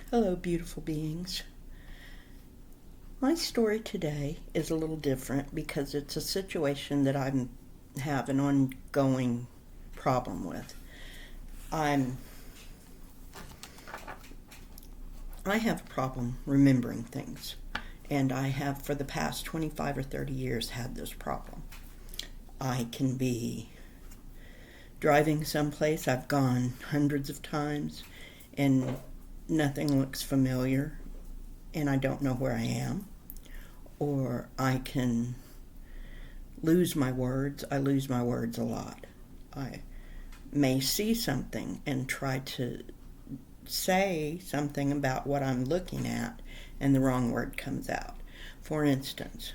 Hello, beautiful beings. My story today is a little different because it's a situation that I have an ongoing problem with. I have a problem remembering things, and I have for the past 25 or 30 years had this problem. I can be driving someplace I've gone hundreds of times, and nothing looks familiar, and I don't know where I am. Or I can lose my words. I lose my words a lot. I may see something and try to say something about what I'm looking at, and the wrong word comes out. For instance,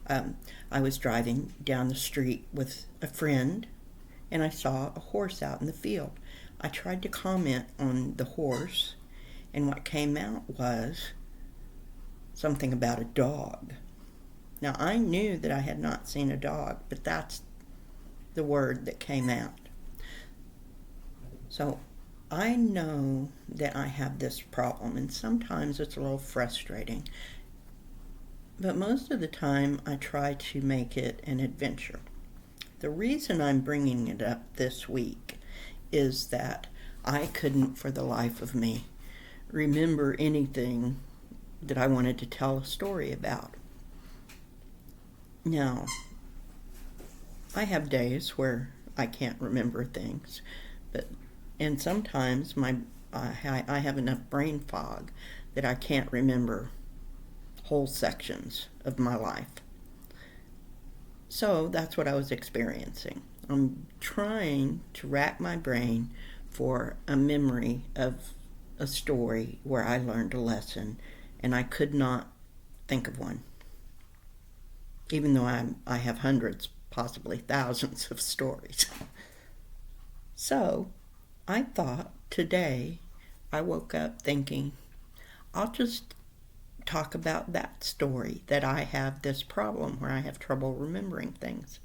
I was driving down the street with a friend, and I saw a horse out in the field. I tried to comment on the horse, and what came out was something about a dog. Now, I knew that I had not seen a dog, but that's the word that came out. So I know that I have this problem, and sometimes it's a little frustrating. But most of the time, I try to make it an adventure. The reason I'm bringing it up this week is that I couldn't, for the life of me, remember anything that I wanted to tell a story about. Now, I have days where I can't remember things, and sometimes I have enough brain fog that I can't remember whole sections of my life. So that's what I was experiencing. I'm trying to rack my brain for a memory of a story where I learned a lesson, and I could not think of one, even though I have hundreds, possibly thousands of stories. So I thought today, I woke up thinking, I'll just talk about that story, that I have this problem where I have trouble remembering things,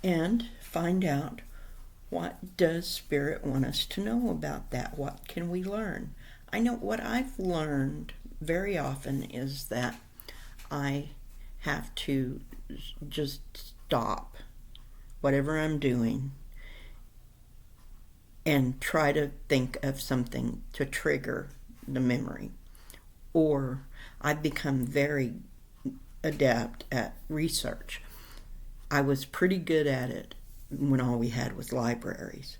and find out, what does Spirit want us to know about that? What can we learn? I know what I've learned very often is that I have to just stop whatever I'm doing and try to think of something to trigger the memory. Or I've become very adept at research. I was pretty good at it when all we had was libraries.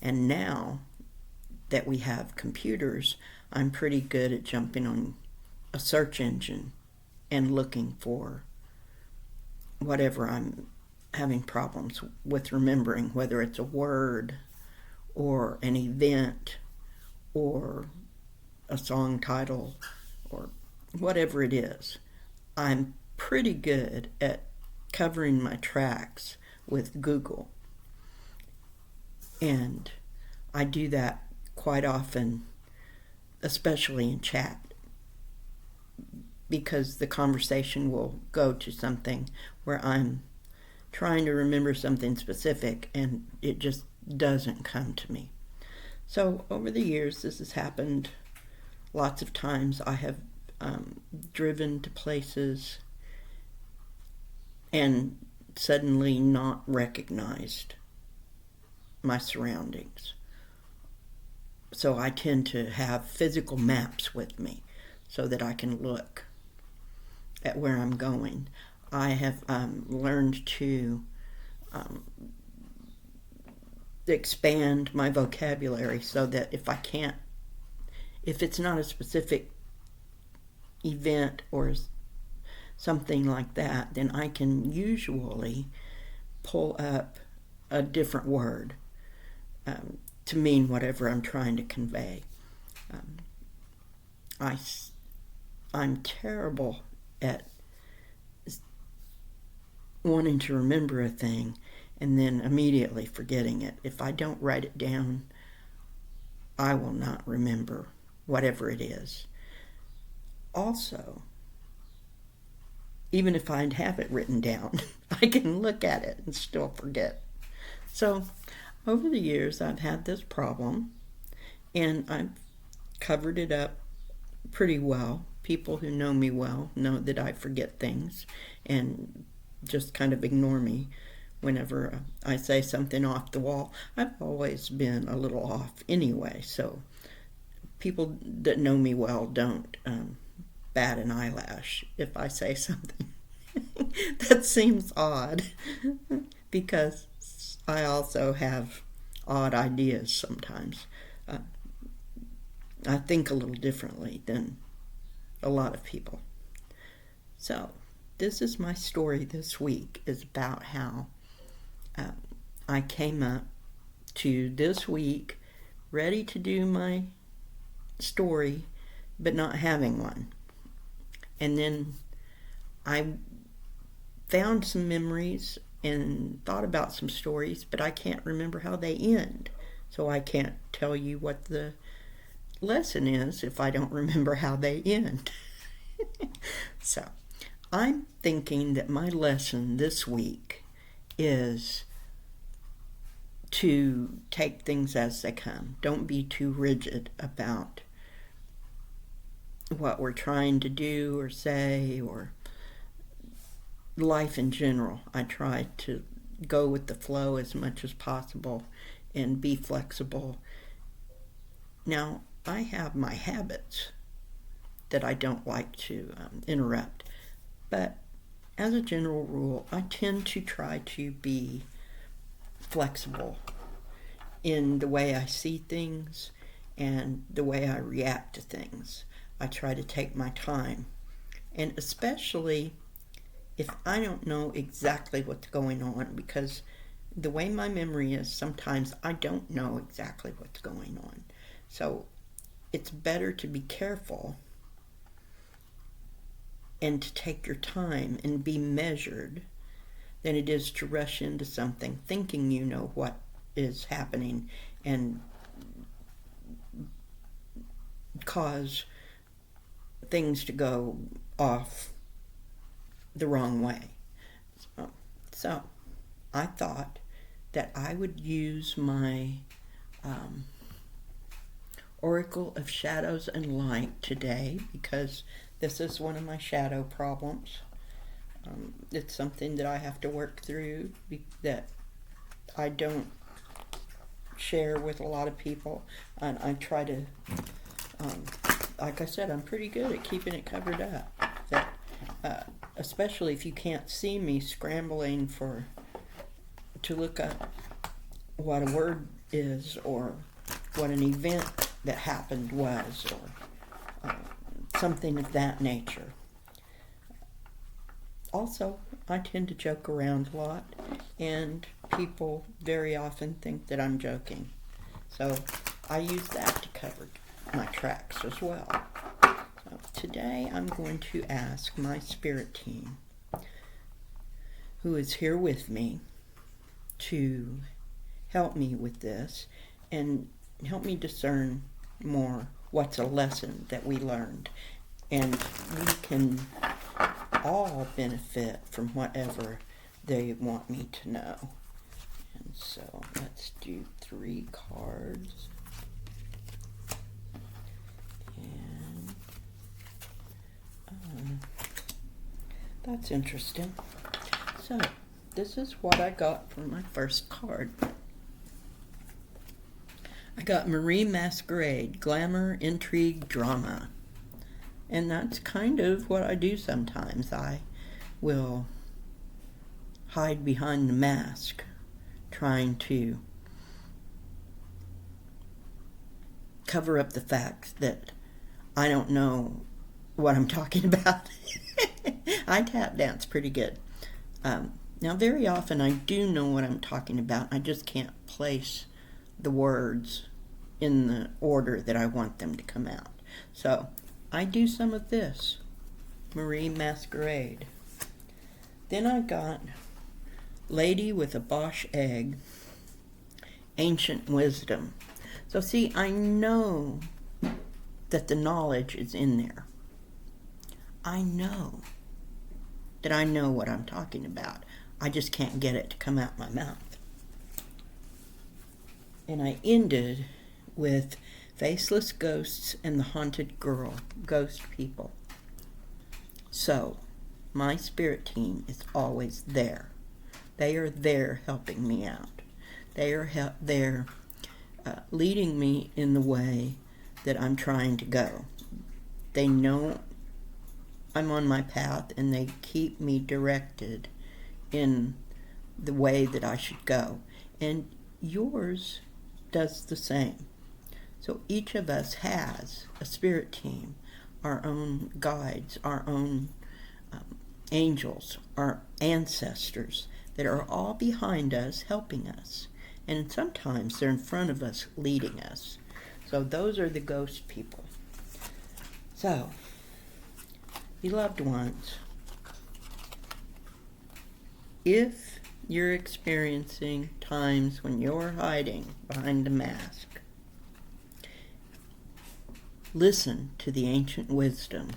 And now that we have computers, I'm pretty good at jumping on a search engine and looking for whatever I'm having problems with remembering, whether it's a word or an event or a song title or whatever it is. I'm pretty good at covering my tracks with Google, and I do that quite often, especially in chat, because the conversation will go to something where I'm trying to remember something specific and it just doesn't come to me. So over the years, this has happened lots of times. I have driven to places and suddenly not recognized my surroundings. So I tend to have physical maps with me so that I can look at where I'm going. I have learned to expand my vocabulary so that if it's not a specific event or something like that, then I can usually pull up a different word to mean whatever I'm trying to convey. I'm terrible at wanting to remember a thing and then immediately forgetting it. If I don't write it down, I will not remember whatever it is. Also, even if I have it written down, I can look at it and still forget. So, over the years, I've had this problem, And I've covered it up pretty well. People who know me well know that I forget things and just kind of ignore me whenever I say something off the wall. I've always been a little off anyway, so people that know me well don't bat an eyelash if I say something that seems odd, because I also have odd ideas sometimes. Uh, I think a little differently than a lot of people. So, this is my story this week, is about how uh, I came up to this week ready to do my story, but not having one. And then I found some memories and thought about some stories, but I can't remember how they end. So I can't tell you what the lesson is if I don't remember how they end. So I'm thinking that my lesson this week is to take things as they come. Don't be too rigid about what we're trying to do or say, or life in general. I try to go with the flow as much as possible and be flexible. Now, I have my habits that I don't like to interrupt, but as a general rule, I tend to try to be flexible in the way I see things and the way I react to things. I try to take my time, and especially if I don't know exactly what's going on, because the way my memory is, sometimes I don't know exactly what's going on. So it's better to be careful and to take your time and be measured than it is to rush into something thinking you know what is happening and cause things to go off the wrong way. So I thought that I would use my Oracle of Shadows and Light today, because this is one of my shadow problems. It's something that I have to work through, that I don't share with a lot of people, and I try to, like I said, I'm pretty good at keeping it covered up. That especially if you can't see me scrambling to look up what a word is, or what an event that happened was, or something of that nature. Also, I tend to joke around a lot, and people very often think that I'm joking. So I use that to cover my tracks as well. So today I'm going to ask my spirit team, who is here with me, to help me with this and help me discern more what's a lesson that we learned. And we can all benefit from whatever they want me to know. And so let's do 3 cards. And that's interesting. So this is what I got for my first card. I got Marie Masquerade, Glamour, Intrigue, Drama. And that's kind of what I do sometimes. I will hide behind the mask, trying to cover up the fact that I don't know what I'm talking about. I tap dance pretty good. Now, very often I do know what I'm talking about. I just can't place the words in the order that I want them to come out. So I do some of this, Marie Masquerade. Then I got Lady with a Bosch Egg, Ancient Wisdom. So see, I know that the knowledge is in there. I know that I know what I'm talking about. I just can't get it to come out my mouth. And I ended with Faceless ghosts and the haunted girl, ghost people. So, my spirit team is always there. They are there helping me out. They are there leading me in the way that I'm trying to go. They know I'm on my path, and they keep me directed in the way that I should go. And yours does the same. So each of us has a spirit team, our own guides, our own angels, our ancestors that are all behind us helping us. And sometimes they're in front of us leading us. So those are the ghost people. So, beloved ones, if you're experiencing times when you're hiding behind a mask, listen to the ancient wisdom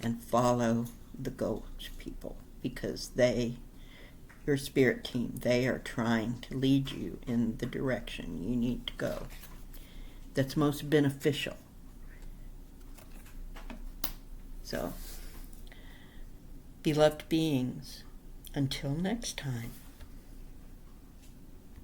and follow the ghost people, because your spirit team, they are trying to lead you in the direction you need to go that's most beneficial. So, beloved beings, until next time.